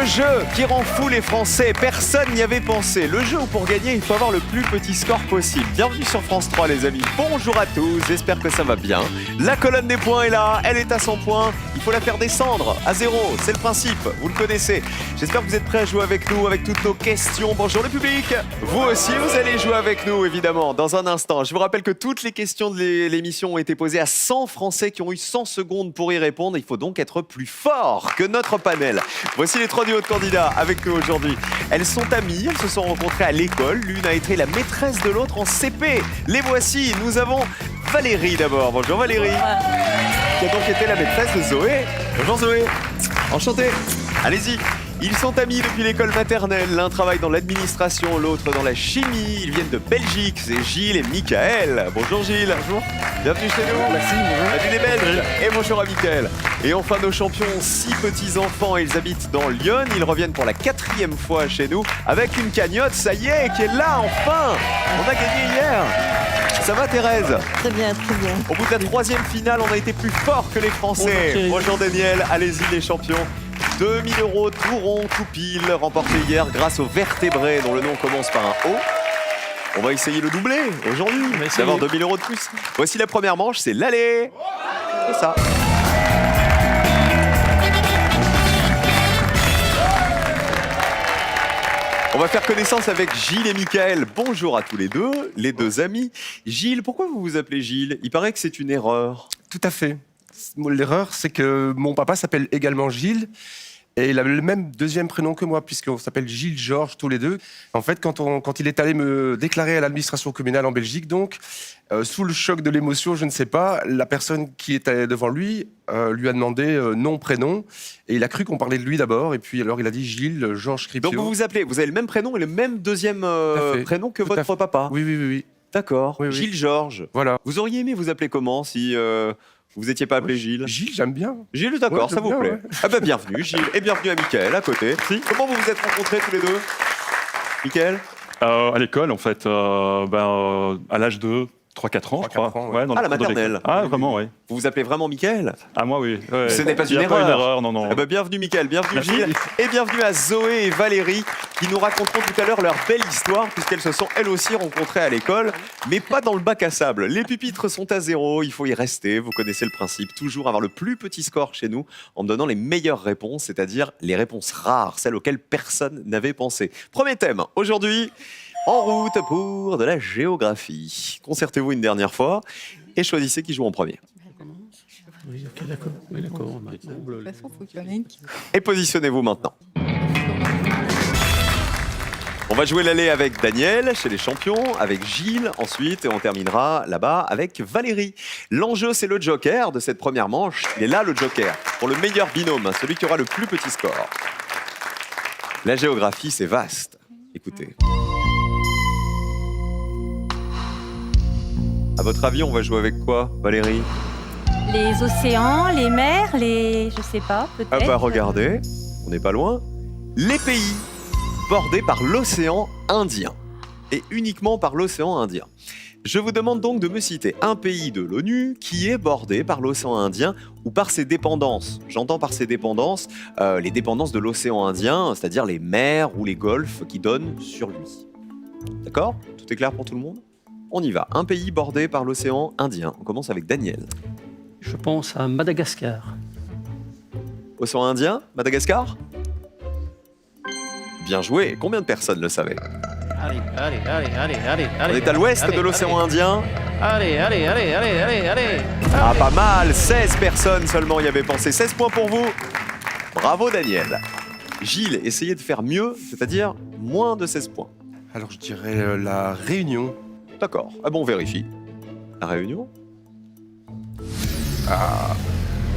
Le jeu qui rend fou les Français, personne n'y avait pensé. Le jeu où pour gagner, il faut avoir le plus petit score possible. Bienvenue sur France 3 les amis, bonjour à tous, j'espère que ça va bien. La colonne des points est là, elle est à 100 points. Il faut la faire descendre à 0, c'est le principe, vous le connaissez. J'espère que vous êtes prêts à jouer avec nous, avec toutes nos questions. Bonjour le public. Vous aussi, vous allez jouer avec nous évidemment dans un instant. Je vous rappelle que toutes les questions de l'émission ont été posées à 100 Français qui ont eu 100 secondes pour y répondre. Il faut donc être plus fort que notre panel. Voici les 3 duos de candidats avec nous aujourd'hui. Elles sont amies, elles se sont rencontrées à l'école. L'une a été la maîtresse de l'autre en CP. Les voici, nous avons Valérie d'abord. Bonjour Valérie. Qui a donc été la maîtresse de Zoé. Bonjour Zoé. Enchantée. Allez-y. Ils sont amis depuis l'école maternelle. L'un travaille dans l'administration, l'autre dans la chimie. Ils viennent de Belgique. C'est Gilles et Michael. Bonjour Gilles. Bonjour. Bienvenue chez nous. Merci. Salut les Belges. Et bonjour à Michael. Et enfin nos champions, 6 petits-enfants. Ils habitent dans Lyon. Ils reviennent pour la 4e fois chez nous avec une cagnotte, ça y est, qui est là enfin. On a gagné hier. Ça va Thérèse? Très bien, très bien. Au bout de la 3e finale, on a été plus fort que les Français. Bonjour Daniel, allez-y les champions. 2000 € tout rond, tout pile, remportés hier grâce au vertébré dont le nom commence par un O. On va essayer le doublé aujourd'hui, d'avoir 2000 € de plus. Voici la première manche, c'est l'aller. C'est ça. On va faire connaissance avec Gilles et Michael. Bonjour à tous les deux amis. Gilles, pourquoi vous vous appelez Gilles? Il paraît que c'est une erreur. Tout à fait. L'erreur, c'est que mon papa s'appelle également Gilles et il a le même deuxième prénom que moi puisqu'on s'appelle Gilles Georges tous les deux. En fait, quand il est allé me déclarer à l'administration communale en Belgique, donc sous le choc de l'émotion, je ne sais pas, la personne qui était devant lui lui a demandé nom, prénom et il a cru qu'on parlait de lui d'abord et puis alors il a dit Gilles Georges Cripio. Donc vous avez le même prénom et le même deuxième prénom que votre papa. Oui. D'accord. Oui. Gilles Georges. Voilà. Vous auriez aimé vous appeler comment si vous n'étiez pas appelé Gilles? Gilles, j'aime bien. Gilles, d'accord, Ouais, ça vous j'aime plaît. bien, ouais. Ah bah bienvenue Gilles et bienvenue à Michael à côté. Comment vous vous êtes rencontrés tous les deux? Michael? À l'école, en fait, à l'âge de 3-4 ans, je crois. 3-4 ans, ouais. Dans Ah, la le cours de maternelle. l'école. Ah, vraiment, oui. Vous vous appelez vraiment Michael? Ah, moi, oui. Ouais. Ce n'est pas Il y une a erreur. pas une erreur, non. Ah bah bienvenue Michael, bienvenue Merci. Gilles et bienvenue à Zoé et Valérie qui nous raconteront tout à l'heure leur belle histoire puisqu'elles se sont elles aussi rencontrées à l'école mais pas dans le bac à sable. Les pupitres sont à 0, il faut y rester, vous connaissez le principe, toujours avoir le plus petit score chez nous en me donnant les meilleures réponses, c'est-à-dire les réponses rares, celles auxquelles personne n'avait pensé. Premier thème, aujourd'hui, en route pour de la géographie. Concertez-vous une dernière fois et choisissez qui joue en premier. Oui, ok, d'accord. Oui, d'accord. De toute façon, faut qu'il y en ait une qui... Et positionnez-vous maintenant. On va jouer l'aller avec Daniel chez les champions, avec Gilles ensuite et on terminera là-bas avec Valérie. L'enjeu c'est le joker de cette première manche. Il est là le joker pour le meilleur binôme, celui qui aura le plus petit score. La géographie c'est vaste. Écoutez. À votre avis on va jouer avec quoi Valérie? Les océans, les mers, je sais pas, peut-être. Ah bah regardez, on n'est pas loin. Les pays bordés par l'océan Indien. Et uniquement par l'océan Indien. Je vous demande donc de me citer un pays de l'ONU qui est bordé par l'océan Indien ou par ses dépendances. J'entends par ses dépendances les dépendances de l'océan Indien, c'est-à-dire les mers ou les golfes qui donnent sur lui. D'accord? Tout est clair pour tout le monde? On y va. Un pays bordé par l'océan Indien. On commence avec Daniel. Je pense à Madagascar. Océan Indien, Madagascar? Bien joué. Combien de personnes le savaient? Allez. On est à l'ouest de l'océan Indien. Allez. Ah, pas mal. 16 personnes seulement y avaient pensé. 16 points pour vous. Bravo, Daniel. Gilles, essayez de faire mieux, c'est-à-dire moins de 16 points. Alors je dirais la Réunion. D'accord. Ah bon, on vérifie. La Réunion?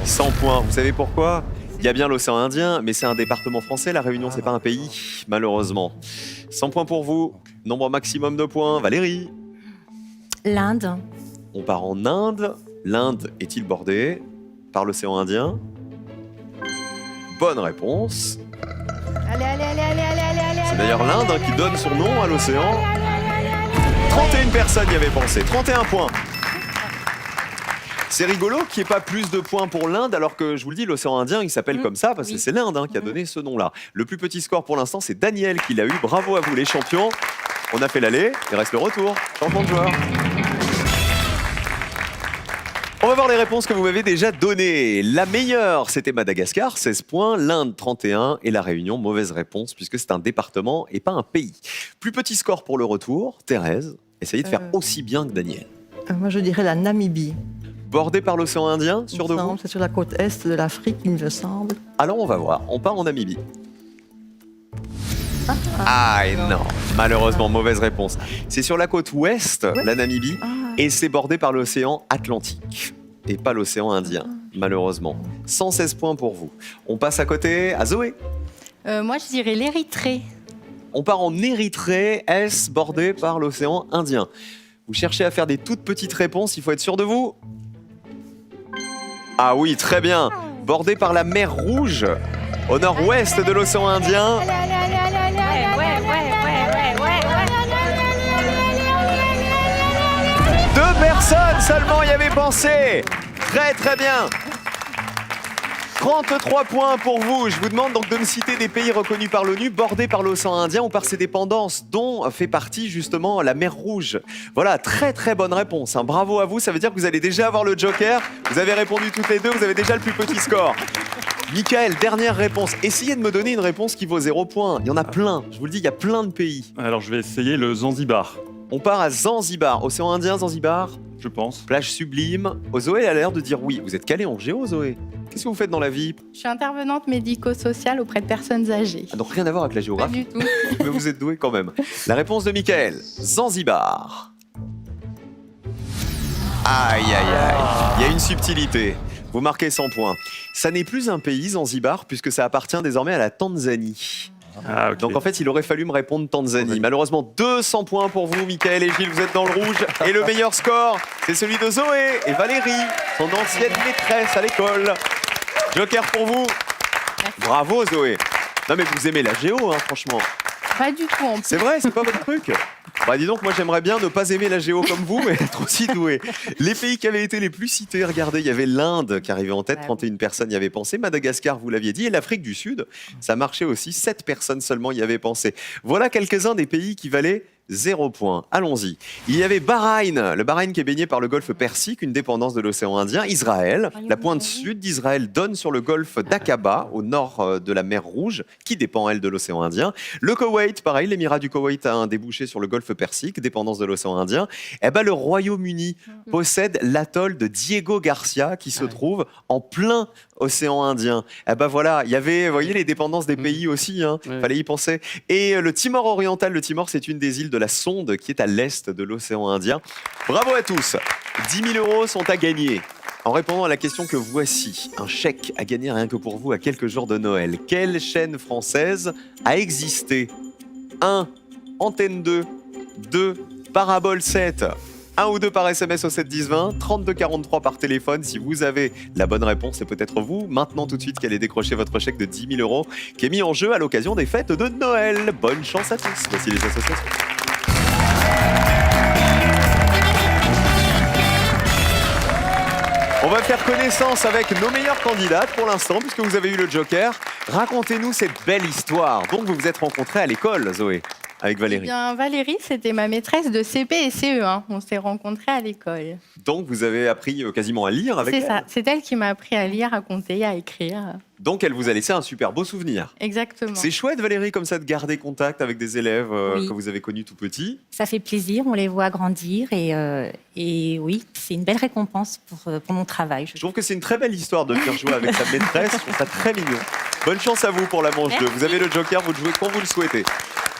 100 points. Vous savez pourquoi? Il y a bien l'océan Indien, mais c'est un département français. La Réunion, c'est pas un pays, malheureusement. 100 points pour vous. Nombre maximum de points. Valérie? L'Inde. On part en Inde. L'Inde est-il bordée par l'océan Indien? Bonne réponse. Allez. C'est d'ailleurs l'Inde qui donne son nom à l'océan. 31 personnes y avaient pensé. 31 points. C'est rigolo qu'il n'y ait pas plus de points pour l'Inde, alors que je vous le dis, l'océan Indien, il s'appelle comme ça, parce que c'est l'Inde qui a donné ce nom-là. Le plus petit score pour l'instant, c'est Daniel qui l'a eu. Bravo à vous les champions. On a fait l'aller, il reste le retour. Changement de joueur. On va voir les réponses que vous m'avez déjà données. La meilleure, c'était Madagascar, 16 points. L'Inde, 31. Et la Réunion, mauvaise réponse, puisque c'est un département et pas un pays. Plus petit score pour le retour. Thérèse, essayez de faire aussi bien que Daniel. Moi, je dirais la Namibie. Bordé par l'océan Indien, sûr de vous? C'est sur la côte est de l'Afrique, il me semble. Alors on va voir, on part en Namibie. Ah et non, malheureusement, mauvaise réponse. C'est sur la côte ouest, la Namibie, et c'est bordé par l'océan Atlantique, et pas l'océan Indien, malheureusement. 116 points pour vous. On passe à côté à Zoé. Moi, je dirais l'Érythrée. On part en Érythrée, est bordé par l'océan Indien. Vous cherchez à faire des toutes petites réponses, il faut être sûr de vous. Ah oui, très bien. Bordé par la mer Rouge, au nord-ouest de l'océan Indien. Deux personnes seulement y avaient pensé. Très très bien. 33 points pour vous. Je vous demande donc de me citer des pays reconnus par l'ONU, bordés par l'océan Indien ou par ses dépendances, dont fait partie justement la mer Rouge. Voilà, très très bonne réponse. Bravo à vous, ça veut dire que vous allez déjà avoir le joker. Vous avez répondu toutes les deux, vous avez déjà le plus petit score. Michael, dernière réponse. Essayez de me donner une réponse qui vaut 0 points. Il y en a plein, je vous le dis, il y a plein de pays. Alors je vais essayer le Zanzibar, On part à Zanzibar, océan Indien, Zanzibar. je pense. Plage sublime. Zoé a l'air de dire oui. Vous êtes calé en géo, Zoé? Qu'est-ce que vous faites dans la vie? Je suis intervenante médico-sociale auprès de personnes âgées. Ah, donc rien à voir avec la Pas géographie. du tout. Mais vous êtes doué quand même. La réponse de Michael. Zanzibar. Aïe, aïe, aïe. Il y a une subtilité. Vous marquez 100 points. Ça n'est plus un pays, Zanzibar, puisque ça appartient désormais à la Tanzanie. Ah, ok. Donc en fait, il aurait fallu me répondre Tanzanie. Malheureusement, 200 points pour vous, Michael et Gilles, vous êtes dans le rouge. Et le meilleur score, c'est celui de Zoé et Valérie, son ancienne maîtresse à l'école. Joker pour vous. Bravo, Zoé. Non mais vous aimez la géo, hein, franchement. Pas du tout en plus. C'est vrai, c'est pas votre truc. Bah dis donc, moi j'aimerais bien ne pas aimer la géo comme vous, mais être aussi doué. Les pays qui avaient été les plus cités, regardez, il y avait l'Inde qui arrivait en tête, 31 personnes y avaient pensé, Madagascar, vous l'aviez dit, et l'Afrique du Sud, ça marchait aussi, 7 personnes seulement y avaient pensé. Voilà quelques-uns des pays qui valaient 0 point. Allons-y. Il y avait Bahreïn, le Bahreïn qui est baigné par le golfe Persique, une dépendance de l'océan Indien. Israël, la pointe sud d'Israël donne sur le golfe d'Aqaba, au nord de la mer Rouge, qui dépend, elle, de l'océan Indien. Le Koweït, pareil, l'émirat du Koweït a un débouché sur le golfe Persique, dépendance de l'océan Indien. Et ben, le Royaume-Uni possède l'atoll de Diego Garcia, qui se trouve en plein océan Indien. Et ben voilà, il y avait, vous voyez, les dépendances des pays aussi, hein. Fallait y penser. Et le Timor oriental, le Timor, c'est une des îles de la Sonde qui est à l'est de l'océan Indien. Bravo à tous. 10 000 € sont à gagner. En répondant à la question que voici, un chèque à gagner rien que pour vous à quelques jours de Noël. Quelle chaîne française a existé? 1. Antenne 2. 2. Parabole 7. 1 ou 2 par SMS au 7 10 20, 32 43 par téléphone. Si vous avez la bonne réponse, c'est peut-être vous. Maintenant, tout de suite, qu'allez décrocher votre chèque de 10 000 € qui est mis en jeu à l'occasion des fêtes de Noël. Bonne chance à tous. Voici les associations. On va faire connaissance avec nos meilleures candidates pour l'instant, puisque vous avez eu le Joker. Racontez-nous cette belle histoire. Donc, vous vous êtes rencontrés à l'école, Zoé, avec Eh Valérie. bien, Valérie, c'était ma maîtresse de CP et CE1. On s'est rencontrés à l'école. Donc, vous avez appris quasiment à lire avec C'est elle. ça. C'est elle qui m'a appris à lire, à compter, à écrire. Donc, elle vous a laissé un super beau souvenir. Exactement. C'est chouette, Valérie, comme ça, de garder contact avec des élèves Oui. que vous avez connus tout petits. Ça fait plaisir, on les voit grandir et oui, c'est une belle récompense pour mon travail. Je trouve que c'est une très belle histoire de venir jouer avec sa maîtresse. Je trouve ça très mignon. Bonne chance à vous pour la manche 2. Vous avez le Joker, vous le jouez quand vous le souhaitez.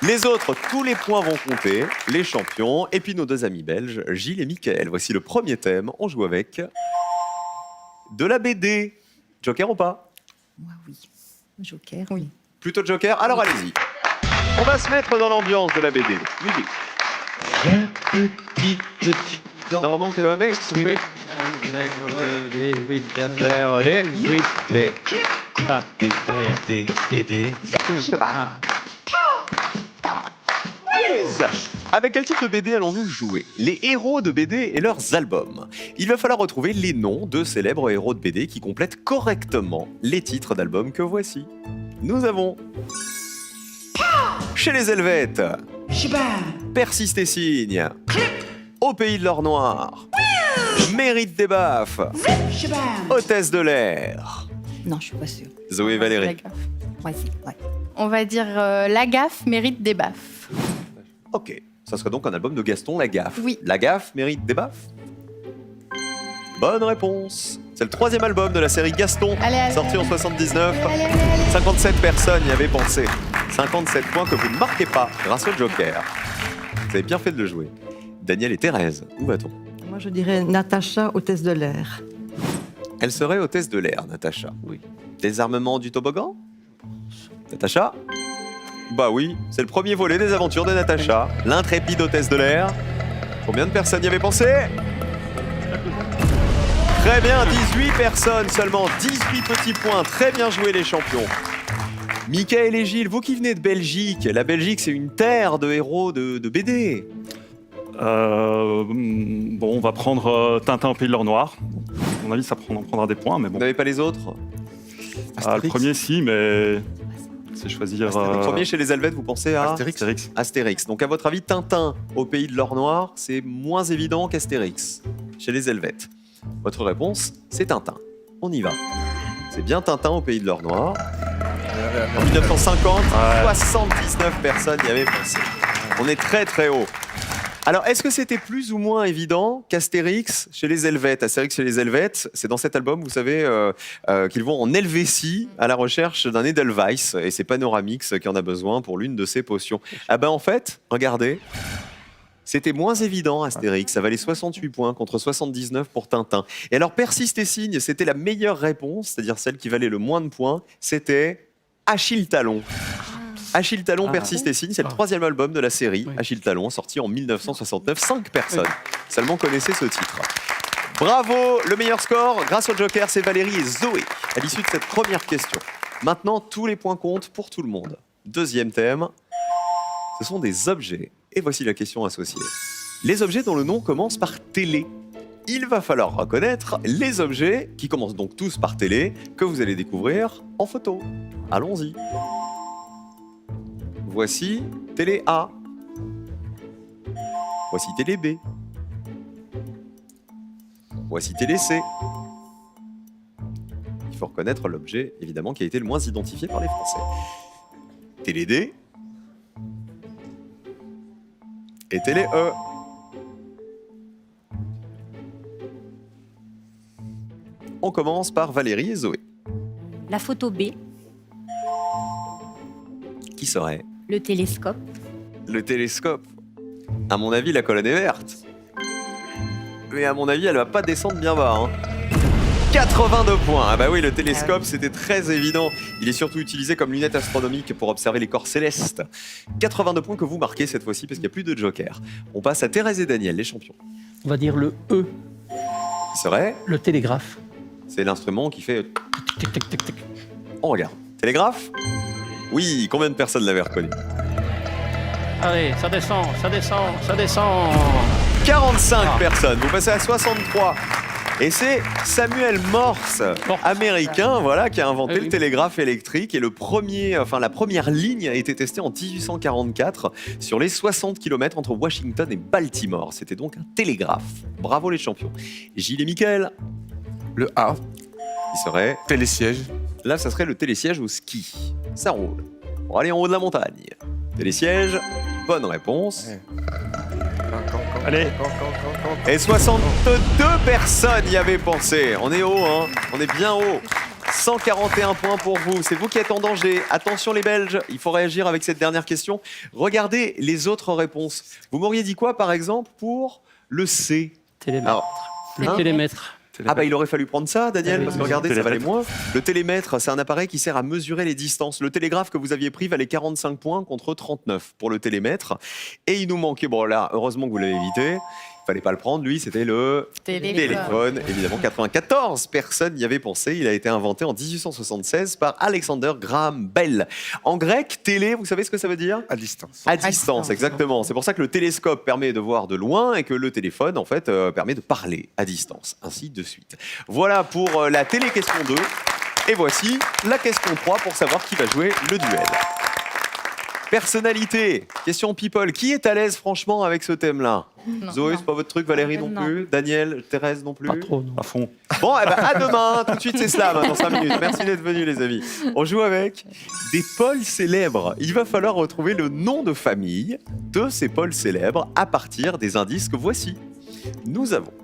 Les autres, tous les points vont compter. Les champions, et puis nos deux amis belges, Gilles et Mickaël. Voici le premier thème. On joue avec de la BD. Joker ou pas? Moi, oui. Joker. Oui. Plutôt Joker? Alors allez-y. On va se mettre dans l'ambiance de la BD. Musique. Non, non, c'est un mec. Avec quel type de BD allons-nous jouer? Les héros de BD et leurs albums. Il va falloir retrouver les noms de célèbres héros de BD qui complètent correctement les titres d'albums que voici. Nous avons... Chez les Helvètes, Persiste et signe, Au pays de l'or noir, Mérite des baffes, Hôtesse de l'air. Non, je suis pas sûre. Zoé et Valérie. La gaffe. Ouais, si, ouais. On va dire La Gaffe mérite des baffes. Ok, ça serait donc un album de Gaston Lagaffe. Oui. Lagaffe mérite des baffes? Bonne réponse. C'est le 3e album de la série Gaston, Allez, sorti en 79. allez. 57 personnes y avaient pensé. 57 points que vous ne marquez pas grâce au Joker. Vous avez bien fait de le jouer. Daniel et Thérèse, où va-t-on? Moi, je dirais Natacha, hôtesse de l'air. Elle serait hôtesse de l'air, Natacha. Oui. Désarmement du toboggan? Natacha? Bah oui, c'est le premier volet des aventures de Natacha, l'intrépide hôtesse de l'air. Combien de personnes y avaient pensé? Très bien, 18 personnes seulement, 18 petits points. Très bien joué les champions. Mickaël et Gilles, vous qui venez de Belgique, la Belgique c'est une terre de héros de BD. Bon, on va prendre Tintin au pays de l'or noir. À mon avis, on prendra des points, mais Vous bon. n'avez pas les autres? Le premier, si, mais c'est choisir... Le premier chez les Helvètes, vous pensez à Astérix. Astérix. Donc à votre avis, Tintin au pays de l'or noir, c'est moins évident qu'Astérix chez les Helvètes. Votre réponse, c'est Tintin. On y va. C'est bien Tintin au pays de l'or noir. En 1950, Ouais. 79 personnes y avaient pensé. On est très très haut. Alors, est-ce que c'était plus ou moins évident qu'Astérix chez les Helvètes? Astérix chez les Helvètes, c'est dans cet album, vous savez, qu'ils vont en Helvétie à la recherche d'un Edelweiss, et c'est Panoramix qui en a besoin pour l'une de ses potions. Ah ben en fait, regardez, c'était moins évident Astérix, ça valait 68 points contre 79 pour Tintin. Et alors, Persiste et signe, c'était la meilleure réponse, c'est-à-dire celle qui valait le moins de points, c'était Achille Talon. Achille Talon, Persiste et signe, c'est le 3e album de la série. Oui. Achille Talon, sorti en 1969. 5 personnes seulement connaissaient ce titre. Bravo, le meilleur score, grâce au Joker, c'est Valérie et Zoé, à l'issue de cette première question. Maintenant, tous les points comptent pour tout le monde. Deuxième thème, ce sont des objets. Et voici la question associée. Les objets dont le nom commence par télé. Il va falloir reconnaître les objets, qui commencent donc tous par télé, que vous allez découvrir en photo. Allons-y. Voici télé A. Voici télé B. Voici télé C. Il faut reconnaître l'objet, évidemment, qui a été le moins identifié par les Français. Télé D. Et télé E. On commence par Valérie et Zoé. La photo B, Qui serait le télescope, le télescope? À mon avis, la colonne est verte. Mais à mon avis, elle va pas descendre bien bas. Hein. 82 points. Ah bah oui, le télescope, c'était très évident. Il est surtout utilisé comme lunette astronomique pour observer les corps célestes. 82 points que vous marquez cette fois-ci parce qu'il n'y a plus de joker. On passe à Thérèse et Daniel, les champions. On va dire le E, Qui serait? le télégraphe. C'est l'instrument qui fait... Tic, tic, tic, tic. On regarde. Télégraphe? Oui, combien de personnes l'avaient reconnu? Allez, ça descend, ça descend, ça descend. 45 personnes. Vous passez à 63. Et c'est Samuel Morse, Morse. américain, voilà, qui a inventé Ah oui. le télégraphe électrique. Et la première ligne a été testée en 1844 sur les 60 km entre Washington et Baltimore. C'était donc un télégraphe. Bravo les champions. Gilles et Mickaël, Le A, qui serait... télésiège. Là, ça serait le télésiège au ski. Ça roule. Pour aller en haut de la montagne. Télésiège, bonne réponse. Ouais. Allez. Et 62 personnes y avaient pensé. On est haut, hein. On est bien haut. 141 points pour vous. C'est vous qui êtes en danger. Attention les Belges, il faut réagir avec cette dernière question. Regardez les autres réponses. Vous m'auriez dit quoi, par exemple, pour le C? Télémètre. Alors, Le hein télémètre. Ah bah il aurait fallu prendre ça, Daniel, Ah oui. parce que regardez, ça valait Télémètre. moins. Le télémètre, c'est un appareil qui sert à mesurer les distances. Le télégraphe que vous aviez pris valait 45 points contre 39 pour le télémètre. Et il nous manquait, bon là, heureusement que vous l'avez évité, il fallait pas le prendre, lui, c'était le téléphone. Évidemment, 94, personne n'y avait pensé. Il a été inventé en 1876 par Alexander Graham Bell. En grec, télé, vous savez ce que ça veut dire? À distance. À distance, exactement. C'est pour ça que le télescope permet de voir de loin et que le téléphone, en fait, permet de parler à distance. Ainsi de suite. Voilà pour la télé-question 2. Et voici la question 3 pour savoir qui va jouer le duel. Personnalité, question people. Qui est à l'aise franchement avec ce thème-là? Zoé, c'est pas votre truc, Valérie non plus, Daniel, Thérèse non plus. Pas trop, non. À fond. Bon, eh ben, à demain, tout de suite c'est Slam dans 5 minutes. Merci d'être venus les amis. On joue avec des Pauls célèbres. Il va falloir retrouver le nom de famille de ces Pauls célèbres à partir des indices que voici. Nous avons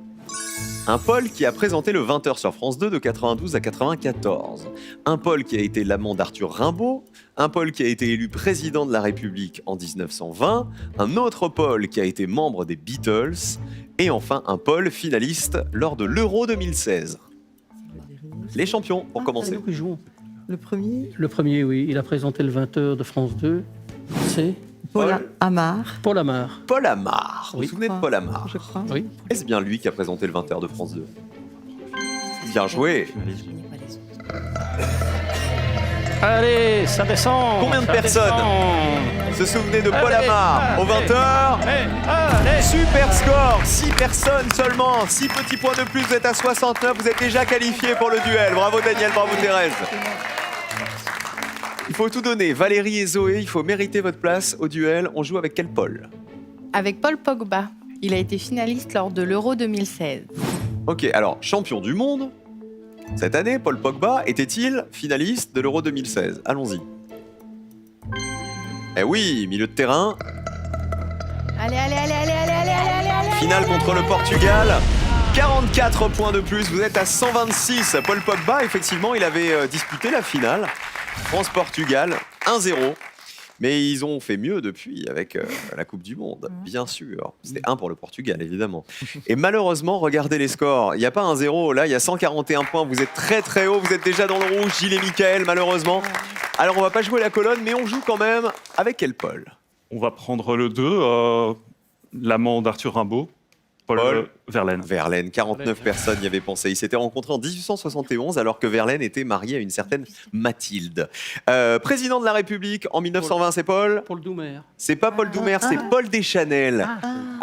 un Paul qui a présenté le 20h sur France 2 de 92 à 94. Un Paul qui a été l'amant d'Arthur Rimbaud. Un Paul qui a été élu président de la République en 1920. Un autre Paul qui a été membre des Beatles. Et enfin un Paul finaliste lors de l'Euro 2016. Les champions, pour commencer. C'est nous qui jouons. Le premier, Le premier, oui, il a présenté le 20h de France 2. C'est Paul Paul. Amar, Paul Amar. Paul Amar. Vous vous Oui. souvenez de Paul Amar? je crois. Oui. Est-ce bien lui qui a présenté le 20h de France 2? Bien joué. Je connais pas les autres. Allez, ça descend. Combien de ça personnes descend. Se souvenez de Paul Allez, Amar au allez, 20h? Allez. Super score, 6 personnes seulement, 6 petits points de plus, vous êtes à 69, vous êtes déjà qualifiés pour le duel. Bravo Daniel, bravo Thérèse. Il faut tout donner, Valérie et Zoé, il faut mériter votre place au duel. On joue avec quel Paul? Avec Paul Pogba. Il a été finaliste lors de l'Euro 2016. Ok, alors champion du monde, cette année, Paul Pogba était-il finaliste de l'Euro 2016? Allons-y. Eh oui, milieu de terrain, Allez, allez, allez, allez, allez, allez, allez, allez. finale contre le Portugal. 44 points de plus, vous êtes à 126. Paul Pogba, effectivement, il avait disputé la finale. France-Portugal, 1-0. Mais ils ont fait mieux depuis avec la Coupe du Monde, bien sûr. C'était 1 pour le Portugal, évidemment. Et malheureusement, regardez les scores. Il n'y a pas 1-0, là, il y a 141 points. Vous êtes très très haut, vous êtes déjà dans le rouge, Gilles et Mickaël, malheureusement. Alors, on va pas jouer la colonne, mais on joue quand même avec quel Paul? On va prendre le 2, l'amant d'Arthur Rimbaud, Paul Verlaine. Verlaine, 49 personnes y avaient pensé. Ils s'étaient rencontrés en 1871 alors que Verlaine était marié à une certaine Mathilde. Président de la République en 1920, c'est Paul? Paul Doumer. C'est pas Paul Doumer, c'est Paul Deschanel.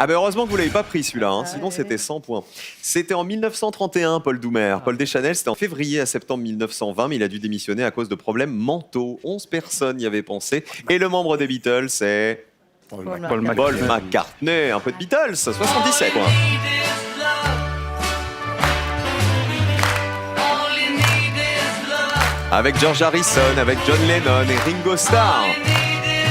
Ah ben heureusement que vous l'avez pas pris celui-là, hein, sinon c'était 100 points. C'était en 1931, Paul Doumer. Paul Deschanel, c'était en février à septembre 1920, mais il a dû démissionner à cause de problèmes mentaux. 11 personnes y avaient pensé. Et le membre des Beatles, c'est Paul McCartney. Un peu de Beatles, 77 quoi. Avec George Harrison, avec John Lennon et Ringo Starr.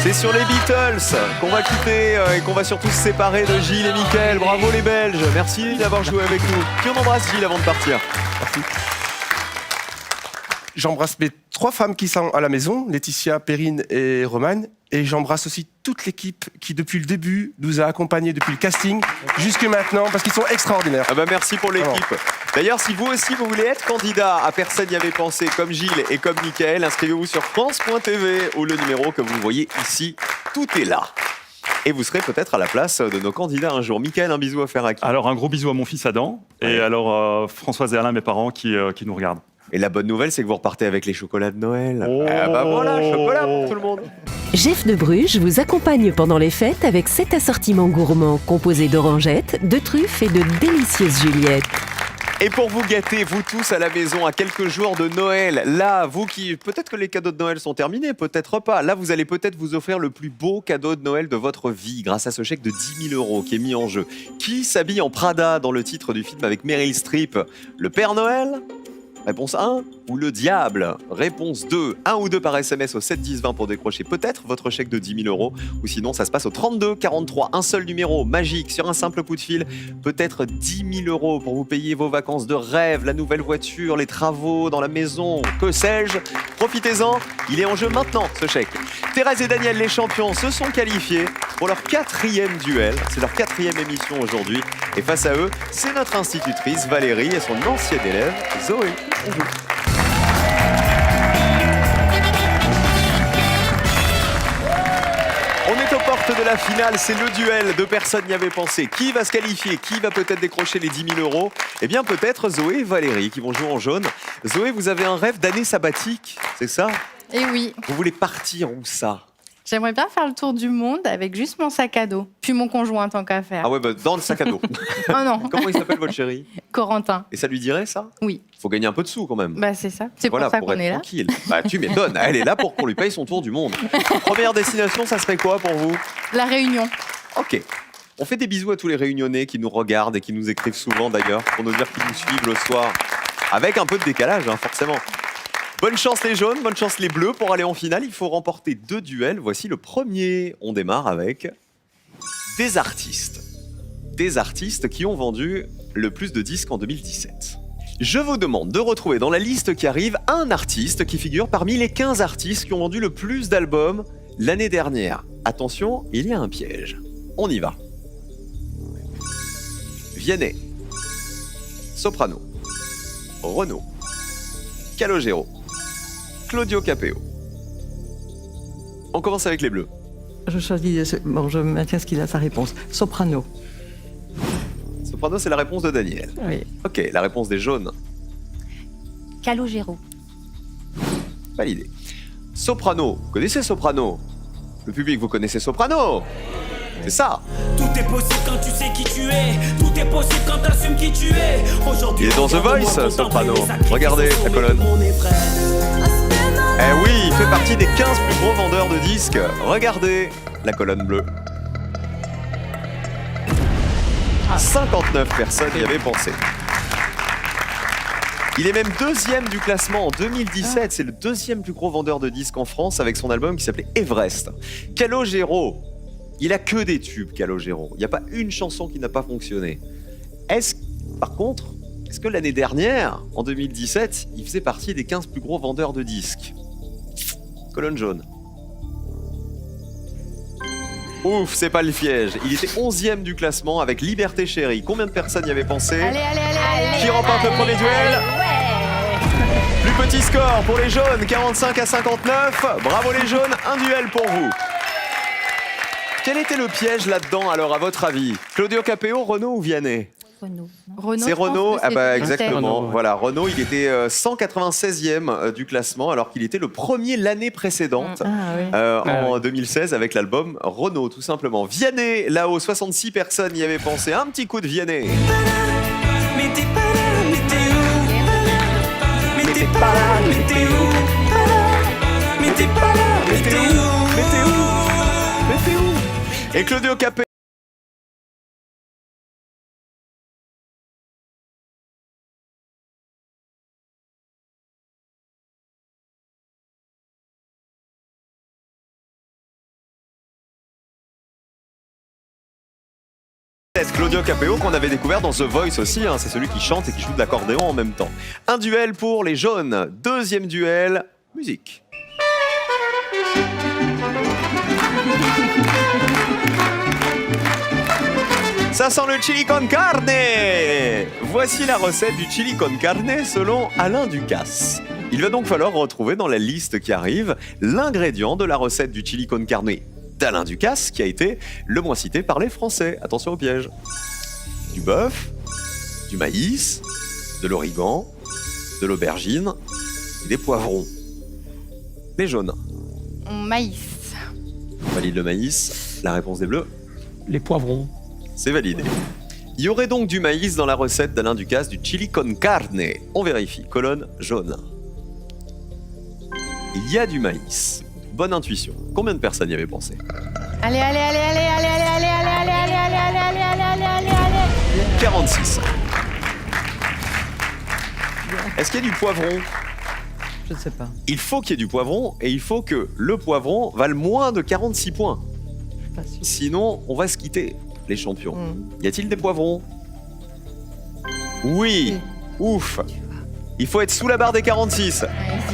C'est sur les Beatles qu'on va quitter et qu'on va surtout se séparer de Gilles et Mickaël. Bravo les Belges, merci d'avoir joué avec nous. Qui on embrasse Gilles avant de partir? J'embrasse mes 3 femmes qui sont à la maison, Laetitia, Perrine et Romane. Et j'embrasse aussi toute l'équipe qui, depuis le début, nous a accompagnés depuis le casting jusque maintenant, parce qu'ils sont extraordinaires. Ah bah merci pour l'équipe. D'ailleurs, si vous aussi vous voulez être candidat à Personne n'y avait pensé comme Gilles et comme Mickaël, inscrivez-vous sur France.tv ou le numéro que vous voyez ici. Tout est là. Et vous serez peut-être à la place de nos candidats un jour. Mickaël, un bisou à faire à qui? Alors, un gros bisou à mon fils Adam. Et alors, Françoise et Alain, mes parents, qui nous regardent. Et la bonne nouvelle, c'est que vous repartez avec les chocolats de Noël. Oh. Ah bah voilà, chocolat pour tout le monde. Jeff de Bruges vous accompagne pendant les fêtes avec 7 assortiments gourmands composés d'orangettes, de truffes et de délicieuses Juliettes. Et pour vous gâter, vous tous à la maison, à quelques jours de Noël, là, vous qui... Peut-être que les cadeaux de Noël sont terminés, peut-être pas. Là, vous allez peut-être vous offrir le plus beau cadeau de Noël de votre vie grâce à ce chèque de 10 000 € qui est mis en jeu. Qui s'habille en Prada dans le titre du film avec Meryl Streep? Le Père Noël? Réponse 1 ou le diable? Réponse 2, 1 ou 2 par SMS au 7 10 20 pour décrocher peut-être votre chèque de 10 000 €. Ou sinon, ça se passe au 32 43, un seul numéro magique sur un simple coup de fil. Peut-être 10 000 € pour vous payer vos vacances de rêve, la nouvelle voiture, les travaux dans la maison, que sais-je. Profitez-en, il est en jeu maintenant ce chèque. Thérèse et Daniel, les champions, se sont qualifiés pour leur 4e duel. C'est leur 4e émission aujourd'hui. Et face à eux, c'est notre institutrice Valérie et son ancienne élève Zoé. On joue. On est au découverte de la finale, c'est le duel de personne n'y avait pensé. Qui va se qualifier? Qui va peut-être décrocher les 10 000 €? Eh bien, peut-être Zoé et Valérie qui vont jouer en jaune. Zoé, vous avez un rêve d'année sabbatique, c'est ça? Et oui, Vous voulez partir où ça? j'aimerais bien faire le tour du monde avec juste mon sac à dos. Puis mon conjoint, tant qu'à faire. Ah ouais, bah, dans le sac à dos. Oh non, Comment il s'appelle votre chéri? Corentin. Et ça lui dirait ça? Oui, Faut gagner un peu de sous quand même. bah c'est ça. C'est Voilà, pour ça pour qu'on être est là. tranquille. Bah, tu m'étonnes, elle est là pour qu'on lui paye son tour du monde. Première destination, ça serait quoi pour vous? La Réunion. Ok. On fait des bisous à tous les Réunionnais qui nous regardent et qui nous écrivent souvent d'ailleurs pour nous dire qu'ils nous suivent le soir. Avec un peu de décalage, hein, forcément. Bonne chance les jaunes, bonne chance les bleus. Pour aller en finale, il faut remporter 2 duels. Voici le premier. On démarre avec des artistes. Des artistes qui ont vendu le plus de disques en 2017. Je vous demande de retrouver dans la liste qui arrive un artiste qui figure parmi les 15 artistes qui ont vendu le plus d'albums l'année dernière. Attention, il y a un piège. On y va. Vianney, Soprano, Renaud, Calogero, Claudio Capeo. On commence avec les bleus. Je choisis. Bon, je maintiens ce qu'il a sa réponse. Soprano. Soprano, c'est la réponse de Daniel. Oui. Ok, la réponse des jaunes, Calogero. validée. Soprano, vous connaissez Soprano? Le public, vous connaissez Soprano? C'est ça. Tout est possible quand tu sais qui tu es. Tout est possible quand t'assumes qui tu es. Aujourd'hui, Il est dans The Voice, Soprano. Regardez la colonne. Eh oui, il fait partie des 15 plus gros vendeurs de disques. Regardez la colonne bleue. 59 personnes y avaient pensé. Il est même deuxième du classement en 2017. C'est le deuxième plus gros vendeur de disques en France avec son album qui s'appelait Everest. Calogero, il a que des tubes, Calogero. Il n'y a pas une chanson qui n'a pas fonctionné. Par contre, est-ce que l'année dernière, en 2017, il faisait partie des 15 plus gros vendeurs de disques? Colonne jaune. Ouf, c'est pas le piège. Il était 11e du classement avec Liberté Chérie. Combien de personnes y avaient pensé? Allez, allez, allez, allez. Qui remporte le premier duel? Plus petit score pour les jaunes, 45 à 59. Bravo les jaunes, un duel pour vous. Quel était le piège là-dedans alors à votre avis? Claudio Capeo, Renaud ou Vianney? Renaud. Renaud, C'est je pense Renaud, que ah c'est bah le exactement. Renaud, ouais. Voilà, Renaud, il était 196e du classement alors qu'il était le premier l'année précédente. Ah oui. En 2016 avec l'album Renaud tout simplement. Vianney, là-haut, 66 personnes y avaient pensé. Un petit coup de Vianney. Mais t'es pas là, mais t'es où? Mais t'es pas là, mais t'es où? Mais t'es pas là, mais t'es où? Mais t'es où? Mais t'es où? Et Claudio Capeo. Claudio Capeo qu'on avait découvert dans The Voice aussi, hein. C'est celui qui chante et qui joue de l'accordéon en même temps. Un duel pour les jaunes, deuxième duel, musique. Ça sent le chili con carne. Voici la recette du chili con carne selon Alain Ducasse. Il va donc falloir retrouver dans la liste qui arrive l'ingrédient de la recette du chili con carne d'Alain Ducasse, qui a été le moins cité par les Français. Attention au piège. Du bœuf, du maïs, de l'origan, de l'aubergine et des poivrons. Les jaunes. Maïs. On valide le maïs. La réponse des bleus, Les poivrons. c'est validé. Il y aurait donc du maïs dans la recette d'Alain Ducasse du chili con carne. On vérifie. Colonne jaune. Il y a du maïs. Bonne intuition. Combien de personnes y avaient pensé? Allez, allez, allez, allez, allez, allez, allez, allez, allez, allez, allez, allez, allez, allez, allez, allez. 46. Est-ce qu'il y a du poivron? Je ne sais pas. Il faut qu'il y ait du poivron et il faut que le poivron vale moins de 46 points. Je suis pas sûre. Sinon, on va se quitter, les champions. Mm. Y a-t-il des poivrons? Oui. Ouf. Il faut être sous la barre des 46.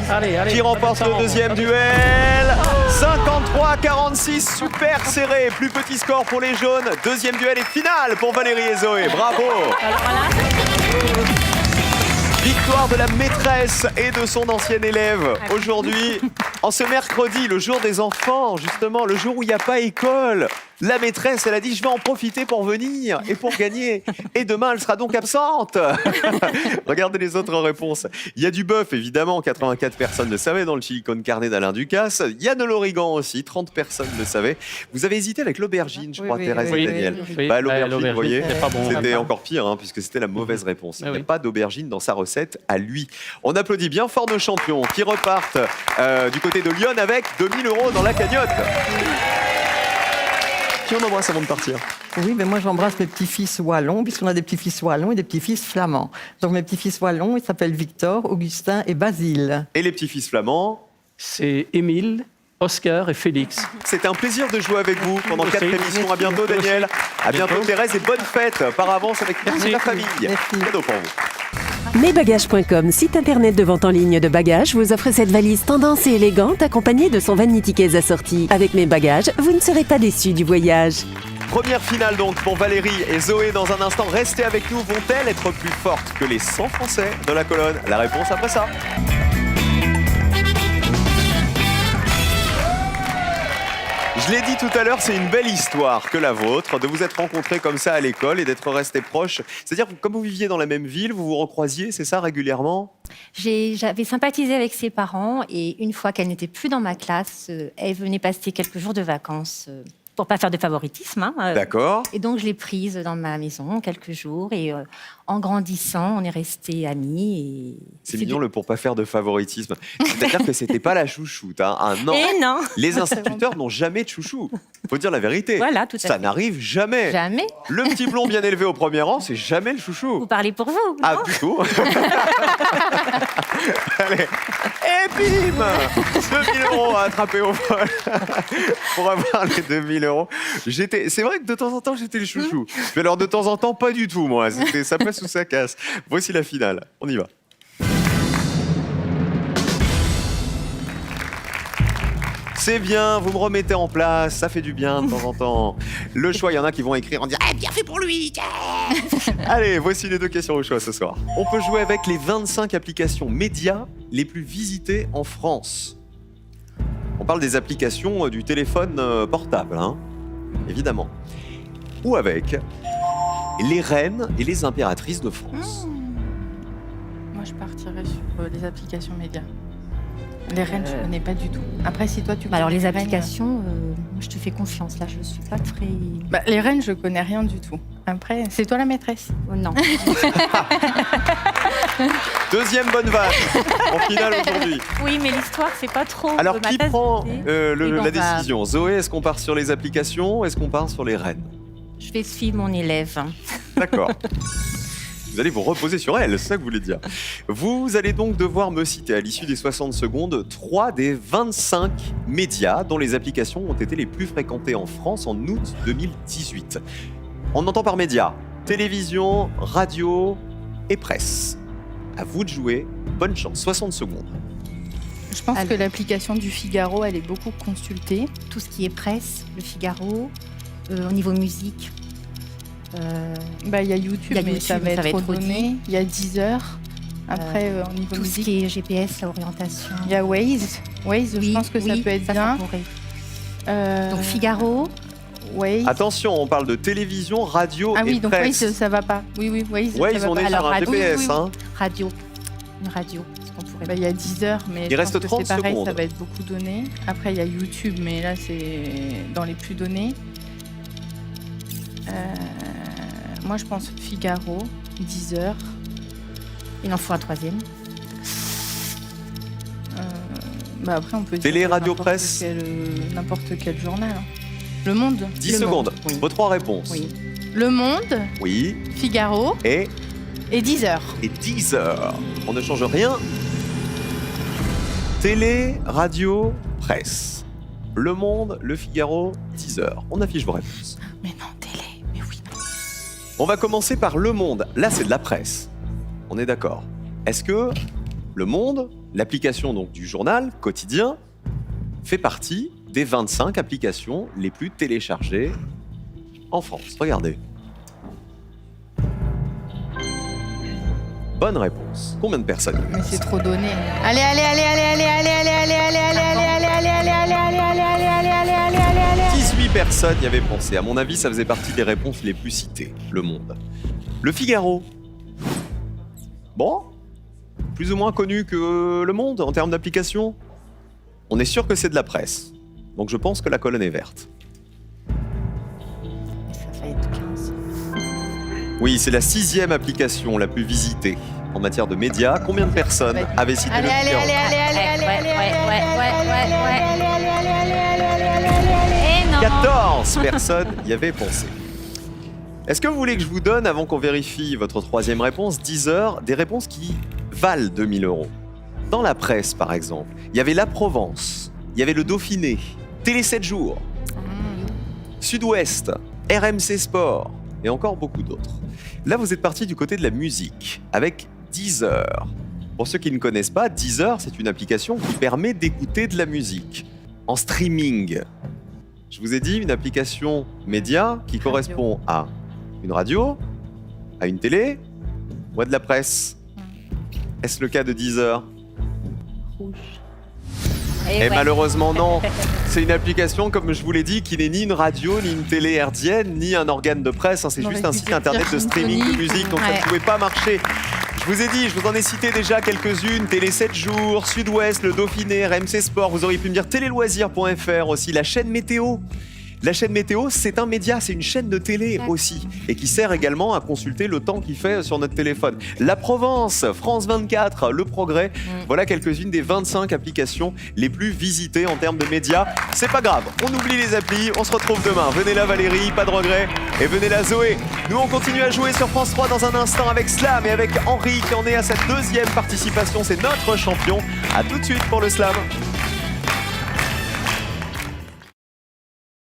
Allez, allez. Qui remporte le deuxième duel? 53-46, super serré. Plus petit score pour les jaunes. Deuxième duel et finale pour Valérie et Zoé. Bravo. Victoire de la maîtresse et de son ancienne élève. Aujourd'hui, En ce mercredi, le jour des enfants, justement, le jour où il n'y a pas école, la maîtresse, elle a dit, je vais en profiter pour venir et pour gagner. Et demain, elle sera donc absente. Regardez les autres réponses. Il y a du bœuf, évidemment, 84 personnes le savaient dans le chili con carne d'Alain Ducasse. Il y a de l'origan aussi, 30 personnes le savaient. Vous avez hésité avec l'aubergine, je crois, Thérèse et Daniel. Oui, Bah, l'aubergine, l'aubergine, vous voyez, c'est pas bon. c'était encore pire, hein, puisque c'était la mauvaise réponse. Il n'y a pas d'aubergine dans sa recette à lui. On applaudit bien fort nos champions qui repartent du côté de Lyon avec 2000 € dans la cagnotte. Qui on embrasse avant de partir? Oui, mais moi j'embrasse mes petits-fils wallons, puisqu'on a des petits-fils wallons et des petits-fils flamands. Donc mes petits-fils wallons, ils s'appellent Victor, Augustin et Basile. Et les petits-fils flamands? C'est Émile, Oscar et Félix. C'était un plaisir de jouer avec vous pendant 4 Merci. émissions. À bientôt, Daniel. À bientôt, Thérèse, et bonne fête par avance avec toute la famille. Merci. Cadeau pour vous. Mesbagages.com, site internet de vente en ligne de bagages, vous offre cette valise tendance et élégante accompagnée de son vanity case assorti. Avec Mes Bagages, vous ne serez pas déçus du voyage. Première finale donc pour Valérie et Zoé dans un instant. Restez avec nous. Vont-elles être plus fortes que les 100 Français de la colonne? La réponse après ça. Je l'ai dit tout à l'heure, c'est une belle histoire que la vôtre, de vous être rencontrés comme ça à l'école et d'être restés proches. C'est-à-dire, comme vous viviez dans la même ville, vous vous recroisiez, c'est ça, régulièrement? J'avais sympathisé avec ses parents et une fois qu'elle n'était plus dans ma classe, elle venait passer quelques jours de vacances pour pas faire de favoritisme. Hein, D'accord. Et donc je l'ai prise dans ma maison quelques jours et en grandissant, on est restés amis. Et C'est mignon le pour pas faire de favoritisme. C'est-à-dire que c'était pas la chouchoute. Hein. Un an. Et non. Les instituteurs n'ont jamais de chouchou. Faut dire la vérité. Voilà, tout à Ça fait. n'arrive jamais. Jamais. Le petit blond bien élevé au premier rang, c'est jamais le chouchou. Vous parlez pour vous, non? Ah, plutôt. Allez. Et bim 2000 € à attraper au vol pour avoir les 2000 €. C'est vrai que de temps en temps, j'étais le chouchou. Mais alors, de temps en temps, pas du tout, moi. Ça passe ou ça casse. Voici la finale. On y va. C'est bien, vous me remettez en place, ça fait du bien de temps en temps. Le choix, il y en a qui vont écrire en disant « Eh, bien fait pour lui !» Allez, voici les 2 questions au choix ce soir. On peut jouer avec les 25 applications médias les plus visitées en France. On parle des applications du téléphone portable, hein, évidemment. Ou avec les reines et les impératrices de France. Moi, je partirais sur les applications médias. Les reines, je ne connais pas du tout. Après, si toi, tu Bah alors connais les reines, applications, moi, je te fais confiance. Là, je suis pas très. les reines, je connais rien du tout. Après, c'est toi la maîtresse. Oh, non. Deuxième bonne vanne en finale aujourd'hui. Oui, mais l'histoire, c'est pas trop. Alors, ma qui tasse de prend thé. la Eh ben, décision? Zoé, est-ce qu'on part sur les applications? Est-ce qu'on part sur les reines? Je vais suivre mon élève. D'accord. Vous allez vous reposer sur elle, c'est ça que vous voulez dire. Vous allez donc devoir me citer à l'issue des 60 secondes 3 des 25 médias dont les applications ont été les plus fréquentées en France en août 2018. On entend par médias télévision, radio et presse. À vous de jouer. Bonne chance. 60 secondes. Je pense Alors. que l'application du Figaro, elle est beaucoup consultée. Tout ce qui est presse, le Figaro, au niveau musique. Il y a YouTube, Il y a mais YouTube, ça va être trop donné. dit. Il y a Deezer. Après, au niveau Tout ce musique, qui est GPS, l'orientation. il y a Waze. Waze, je pense que ça peut être bien. pourrait. Donc Figaro, Waze. Attention, on parle de télévision, radio Ah et oui, donc presse. Waze, ça va pas. Oui, Waze, Waze, ça va on pas. est sur Alors, un radio, GPS. oui, oui. Hein. radio. Une radio, ce qu'on pourrait. Il y a Deezer, mais Il je reste pense que 30 c'est pareil, secondes. ça va être beaucoup donné. Après, il y a YouTube, mais là, c'est dans les plus donnés. Moi, je pense Figaro, Deezer. Il en faut un troisième. Après, on peut Télé, dire radio, n'importe presse. n'importe quel journal. Hein. Le Monde. 10 Le secondes. Monde, oui. Vos 3 réponses. Oui. Le Monde, Oui. Figaro Et et Deezer. 10 heures. On ne change rien. Télé, radio, presse. Le Monde, Le Figaro, 10 heures. On affiche vos réponses. Mais non, télé, mais oui. On va commencer par Le Monde. Là, c'est de la presse. On est d'accord. Est-ce que Le Monde, l'application donc du journal quotidien, fait partie des 25 applications les plus téléchargées en France? Regardez. Bonne réponse. Combien de personnes? Mais c'est trop donné. Allez, allez, allez, allez, allez, allez, allez, allez, allez, allez, allez, allez, personne n'y avait pensé. À mon avis, ça faisait partie des réponses les plus citées. Le Monde. Le Figaro. Bon, plus ou moins connu que Le Monde en termes d'application. On est sûr que c'est de la presse. Donc je pense que la colonne est verte. Ça va être 15. Oui, c'est la 6e application la plus visitée en matière de médias. Combien de personnes avaient cité le Figaro? Et non. 14 personnes y avaient pensé. Est-ce que vous voulez que je vous donne, avant qu'on vérifie votre 3e réponse, 10 heures, des réponses qui valent 2000 €? Dans la presse, par exemple, il y avait La Provence, il y avait le Dauphiné, Télé 7 jours, Sud-Ouest, RMC Sport et encore beaucoup d'autres. Là, vous êtes parti du côté de la musique, avec Deezer. Pour ceux qui ne connaissent pas, Deezer, c'est une application qui permet d'écouter de la musique en streaming. Je vous ai dit, une application média qui correspond à une radio, à une télé ou à de la presse. Est-ce le cas de Deezer? Et ouais. malheureusement non, c'est une application, comme je vous l'ai dit, qui n'est ni une radio, ni une télé hertzienne, ni un organe de presse, hein, c'est On juste aurait un pu site dire internet de streaming de symphonique musique, ou- donc ça ne Ouais. pouvait pas marcher. Je vous ai dit, je vous en ai cité déjà quelques-unes, Télé 7 jours, Sud-Ouest, le Dauphiné, RMC Sport, vous auriez pu me dire téléloisirs.fr aussi, la chaîne météo. La chaîne météo, c'est un média, c'est une chaîne de télé aussi, et qui sert également à consulter le temps qu'il fait sur notre téléphone. La Provence, France 24, Le Progrès, voilà quelques-unes des 25 applications les plus visitées en termes de médias. C'est pas grave, on oublie les applis, on se retrouve demain. Venez là Valérie, pas de regret, et venez là Zoé. Nous on continue à jouer sur France 3 dans un instant avec Slam et avec Henri qui en est à sa 2e participation, c'est notre champion. À tout de suite pour le Slam.